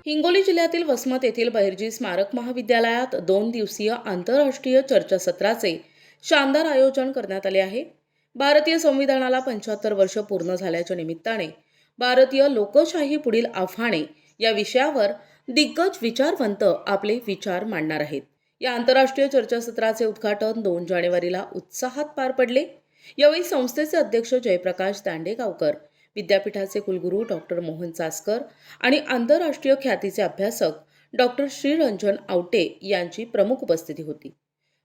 हिंगोली जिल्ह्यातील वसमत येथील बहिर्जी स्मारक महाविद्यालयात 2 दिवसीय आंतरराष्ट्रीय चर्चासत्राचे शानदार आयोजन करण्यात आले आहे. भारतीय संविधानाला 75 वर्ष पूर्ण झाल्याच्या निमित्ताने भारतीय लोकशाही पुढील आव्हाने या विषयावर दिग्गज विचारवंत आपले विचार मांडणार आहेत. या आंतरराष्ट्रीय चर्चासत्राचे उद्घाटन 2 जानेवारीला उत्साहात पार पडले. यावेळी संस्थेचे अध्यक्ष जयप्रकाश दांडेगावकर, विद्यापीठाचे कुलगुरू डॉक्टर मोहन चासकर आणि आंतरराष्ट्रीय ख्यातीचे अभ्यासक डॉक्टर श्रीरंजन आवटे यांची प्रमुख उपस्थिती होती.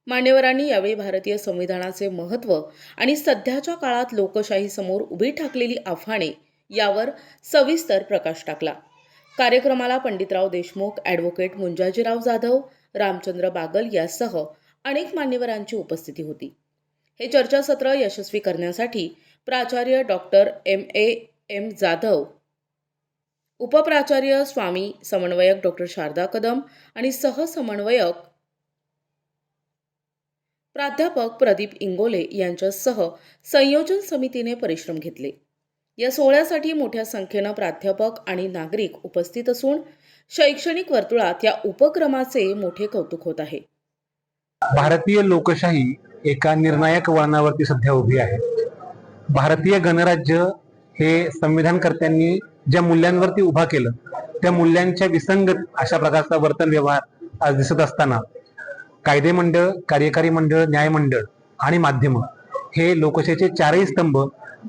मान्यवरांनी यावेळी भारतीय संविधानाचे महत्त्व आणि सध्याच्या काळात लोकशाही समोर उभी ठाकलेली आव्हाने यावर सविस्तर प्रकाश टाकला. कार्यक्रमाला पंडितराव देशमुख, ॲडव्होकेट मुंजाजीराव जाधव, रामचंद्र बागल यासह अनेक मान्यवरांची उपस्थिती होती. हे चर्चासत्र यशस्वी करण्यासाठी प्राचार्य डॉक्टर M.A.M. जाधव, उपप्राचार्य स्वामी समन्वयक डॉक्टर शारदा कदम आणि सहसमन्वयक प्राध्यापक प्रदीप इंगोले यांच्यासह संयोजन समितीने परिश्रम घेतले. या सोहळ्यासाठी मोठ्या संख्येनं प्राध्यापक आणि नागरिक उपस्थित असून शैक्षणिक वर्तुळात या उपक्रमाचे मोठे कौतुक होत आहे. भारतीय लोकशाही एका निर्णायक वळणावरती सध्या उभी आहे. भारतीय गणराज्य हे संविधानकर्त्यांनी ज्या मूल्यांवरती उभा केलं त्या मूल्यांच्या विसंगत अशा प्रकारचा वर्तन व्यवहार आज दिसत असताना कायदे मंडळ, कार्यकारी मंडळ, न्यायमंडळ आणि माध्यम हे लोकशाहीचे चारही स्तंभ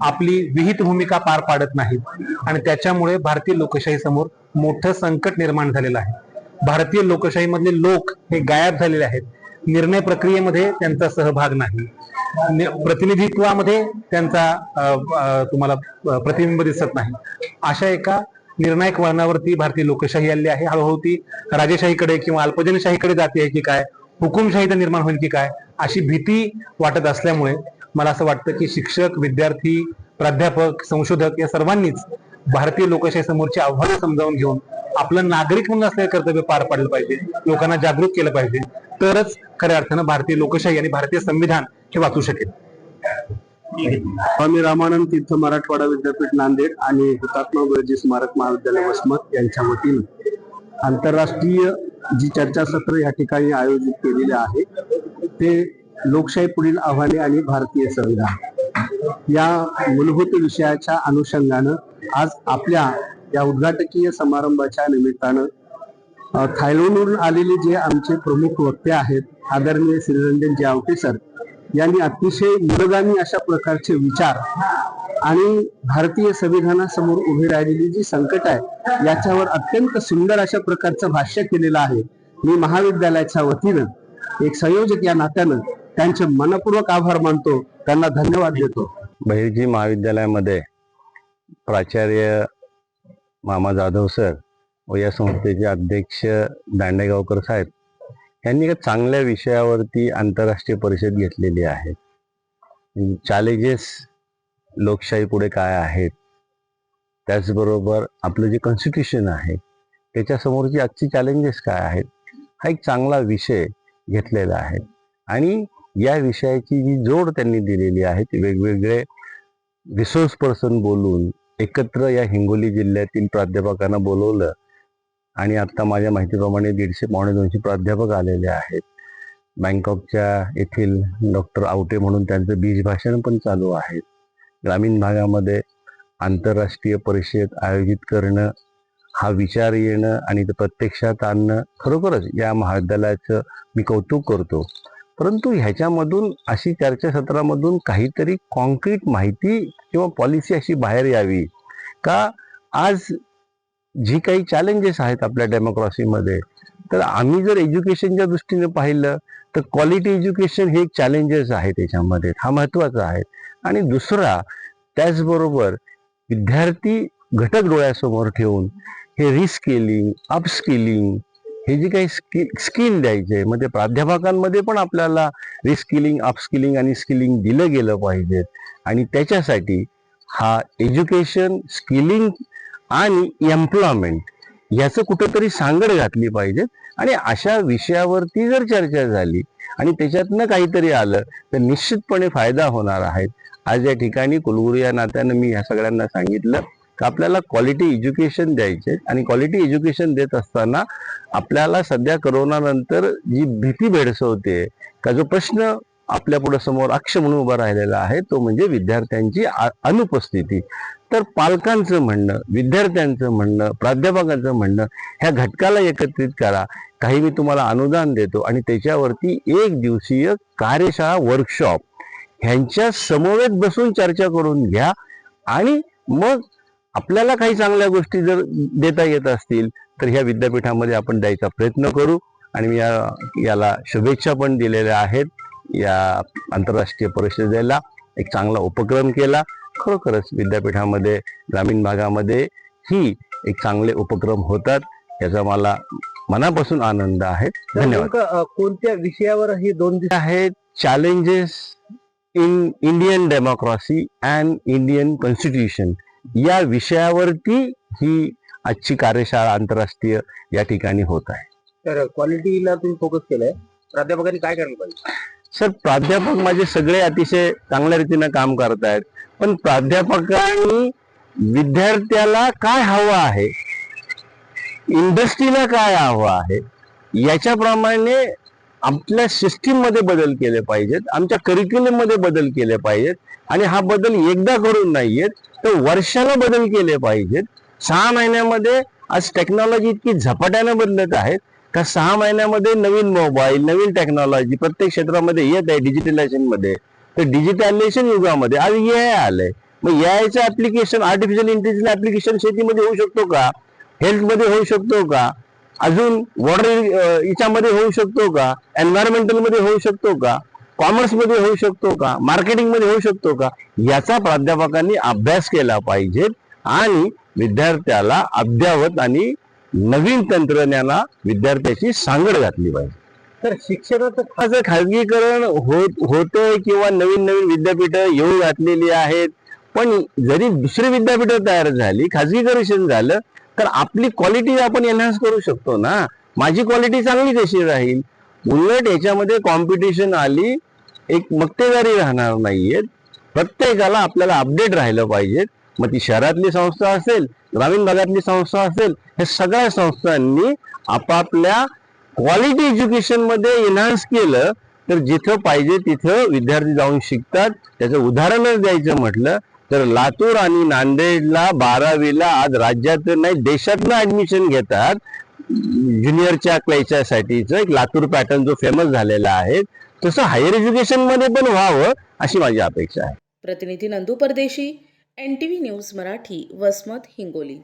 आपली विहित भूमिका पार पाडत नाहीत आणि त्याच्यामुळे भारतीय लोकशाही समोर मोठं संकट निर्माण झालेलं आहे. भारतीय लोकशाहीमधले लोक हे गायब झालेले आहेत. निर्णय प्रक्रियेमध्ये त्यांचा सहभाग नाही, प्रतिनिधित्वामध्ये त्यांचा तुम्हाला प्रतिबिंब दिसत नाही. अशा एका निर्णायक वळणावरती भारतीय लोकशाही आली आहे. हळूहळू ती राजेशाहीकडे किंवा अल्पजनशाहीकडे जाते आहे की काय, हुकुमशाही निर्माण होईल की काय, अशी भीती वाटत असल्यामुळे मला असं वाटतं की शिक्षक, विद्यार्थी, प्राध्यापक, संशोधक या सर्वांनीच भारतीय लोकशाही समोरची आव्हानं समजावून घेऊन आपलं नागरिक म्हणून असलेलं कर्तव्य पार पाडलं पाहिजे, लोकांना जागृत केलं पाहिजे. तरच खऱ्या अर्थानं भारतीय लोकशाही आणि भारतीय संविधान हे वाचू शकेल. स्वामी रामानंद तीर्थ मराठवाडा विद्यापीठ नांदेड आणि हुतात्मा बहिर्जी स्मारक महाविद्यालय वसमत यांच्या वतीने आंतरराष्ट्रीय जी चर्चासत्र या ठिकाणी आयोजित केलेले आहे ते लोकशाही पुढील आव्हाने आणि भारतीय संविधान या मूलभूत विषयाच्या अनुषंगानं आज आपल्या या उद्घाटकीय समारंभाच्या निमित्तानं थायलंडवरून आलेले जे आमचे प्रमुख वक्ते आहेत आदरणीय श्रीरंजन आवटे सर यांनी अतिशय दूरगामी अशा प्रकारचे विचार आणि भारतीय संविधानासमोर उभी राहिलेली जी संकट आहे याच्यावर अत्यंत सुंदर अशा प्रकारचं भाष्य केलेलं आहे. मी महाविद्यालयाच्या वतीनं एक संयोजक या नात्यानं त्यांचे मनपूर्वक आभार मानतो, त्यांना धन्यवाद देतो. बहिर्जी महाविद्यालयामध्ये प्राचार्य मामा जाधव सर व या संस्थेचे अध्यक्ष दांडेगावकर साहेब यांनी एका चांगल्या विषयावरती आंतरराष्ट्रीय परिषद घेतलेली आहे. चॅलेंजेस लोकशाही पुढे काय आहेत, त्याचबरोबर आपलं जे कॉन्स्टिट्यूशन आहे त्याच्यासमोरची आजची चॅलेंजेस काय आहेत, हा एक चांगला विषय घेतलेला आहे. आणि या विषयाची जी जोड त्यांनी दिलेली आहे ती वेगवेगळे रिसोर्स पर्सन बोलून एकत्र या हिंगोली जिल्ह्यातील प्राध्यापकांना बोलवलं आणि आता माझ्या माहितीप्रमाणे 150-200 प्राध्यापक आलेले आहेत. बँकॉकच्या येथील डॉक्टर आवटे म्हणून त्यांचं बीज भाषण पण चालू आहे. ग्रामीण भागामध्ये आंतरराष्ट्रीय परिषद आयोजित करणं, हा विचार येणं आणि ते प्रत्यक्षात आणणं, खरोखरच या महाविद्यालयाचं मी कौतुक करतो. परंतु ह्याच्यामधून अशी चर्चासत्रामधून काहीतरी कॉन्क्रीट माहिती किंवा पॉलिसी अशी बाहेर यावी का आज जी काही चॅलेंजेस आहेत आपल्या डेमोक्रेसीमध्ये, तर आम्ही जर एज्युकेशनच्या दृष्टीने पाहिलं तर क्वालिटी एज्युकेशन हे एक चॅलेंजेस आहे त्याच्यामध्ये, हा महत्त्वाचा आहे. आणि दुसरा त्याचबरोबर विद्यार्थी घटक डोळ्यासमोर ठेवून हे रिस्किलिंग, अपस्किलिंग हे जे काही स्किल द्यायचे, मग ते प्राध्यापकांमध्ये पण आपल्याला रिस्किलिंग, अपस्किलिंग आणि स्किलिंग दिलं गेलं पाहिजे. आणि त्याच्यासाठी हा एज्युकेशन, स्किलिंग आणि एम्प्लॉयमेंट याचं कुठेतरी सांगड घातली पाहिजे. आणि अशा विषयावरती जर चर्चा झाली आणि त्याच्यातनं काहीतरी आलं तर निश्चितपणे फायदा होणार आहे. आज या ठिकाणी कुलगुरू या नात्यानं मी ह्या सगळ्यांना सांगितलं तर आपल्याला क्वालिटी एज्युकेशन द्यायचे आणि क्वालिटी एज्युकेशन देत असताना आपल्याला सध्या करोनानंतर जी भीती भेडसवते का जो प्रश्न आपल्या पुढे समोर अक्ष म्हणून उभा राहिलेला आहे तो म्हणजे विद्यार्थ्यांची अनुपस्थिती. तर पालकांचं म्हणणं, विद्यार्थ्यांचं म्हणणं, प्राध्यापकांचं म्हणणं ह्या घटकाला एकत्रित करा. काही मी तुम्हाला अनुदान देतो आणि त्याच्यावरती 1 दिवसीय कार्यशाळा, वर्कशॉप ह्यांच्या समवेत बसून चर्चा करून घ्या आणि मग आपल्याला काही चांगल्या गोष्टी जर देता येत असतील तर ह्या विद्यापीठामध्ये आपण द्यायचा प्रयत्न करू. आणि मी याला शुभेच्छा पण दिलेल्या आहेत. या आंतरराष्ट्रीय परिषदेला एक चांगला उपक्रम केला. खरोखरच विद्यापीठामध्ये ग्रामीण भागामध्ये ही एक चांगले उपक्रम होतात याचा मला मनापासून आनंद आहे. धन्यवाद. कोणत्या विषयावर हे 2 दिवस आहेत challenges in Indian democracy and Indian constitution या विषयावरती ही आजची कार्यशाळा आंतरराष्ट्रीय या ठिकाणी होत आहे. तर क्वालिटीला तुम्ही फोकस केलाय, प्राध्यापकांनी काय करायला पाहिजे? सर, प्राध्यापक माझे सगळे अतिशय चांगल्या रीतीने काम करत आहेत, पण प्राध्यापकांनी विद्यार्थ्याला काय हवं आहे, इंडस्ट्रीला काय हवं आहे याच्याप्रमाणे आपल्या सिस्टीम मध्ये बदल केले पाहिजेत, आमच्या करिक्युलम मध्ये बदल केले पाहिजेत. आणि हा बदल एकदा करून नाहीयेत तर वर्षाला बदल केले पाहिजेत. 6 महिन्यामध्ये आज टेक्नॉलॉजी इतकी झपाट्याने बदलत आहेत का 6 महिन्यामध्ये नवीन मोबाईल, नवीन टेक्नॉलॉजी प्रत्येक क्षेत्रामध्ये येत आहे डिजिटलायझेशन मध्ये. तर डिजिटलायझेशन युगामध्ये आज AI आलंय. मग याचं ऍप्लिकेशन, आर्टिफिशियल इंटेलिजन्स ऍप्लिकेशन शेतीमध्ये होऊ शकतो का, हेल्थ मध्ये होऊ शकतो का, अजून वॉटर याच्यामध्ये होऊ शकतो का, एन्व्हायरमेंटल मध्ये होऊ शकतो का, कॉमर्स मध्ये होऊ शकतो का, मार्केटिंग मध्ये होऊ शकतो का, याचा प्राध्यापकांनी अभ्यास केला पाहिजे आणि विद्यार्थ्याला अद्ययावत आणि नवीन तंत्रज्ञानाला विद्यार्थ्याची सांगड घातली पाहिजे. तर शिक्षणाचं खाजगीकरण होतंय किंवा नवीन नवीन विद्यापीठं येऊ घातलेली आहेत, पण जरी दुसरी विद्यापीठं तयार झाली, खाजगीकरण झालं तर आपली क्वालिटी आपण एनहान्स करू शकतो ना. माझी क्वालिटी चांगली कशी राहील? उलट याच्यामध्ये कॉम्पिटिशन आली, एक मक्तेदारी राहणार नाहीये. प्रत्येकाला आपल्याला अपडेट राहिलं पाहिजे. मग ती शहरातली संस्था असेल, ग्रामीण भागातली संस्था असेल, हे सगळ्या संस्थांनी आपापल्या क्वालिटी एज्युकेशन मध्ये एनहान्स केलं तर जिथं पाहिजे तिथं विद्यार्थी जाऊन शिकतात. त्याचं उदाहरणच द्यायचं म्हटलं तर लातूर आणि नांदेडला 12वीला आज राज्यात नाही देशातनं ऍडमिशन घेतात. ज्युनियरच्या क्लाससाठीचं एक लातूर पॅटर्न जो फेमस झालेला आहे तसं हायर एज्युकेशन मध्ये पण व्हावं अशी माझी अपेक्षा आहे. प्रतिनिधी नंदू परदेशी, NTV न्यूज मराठी, वसमत, हिंगोली.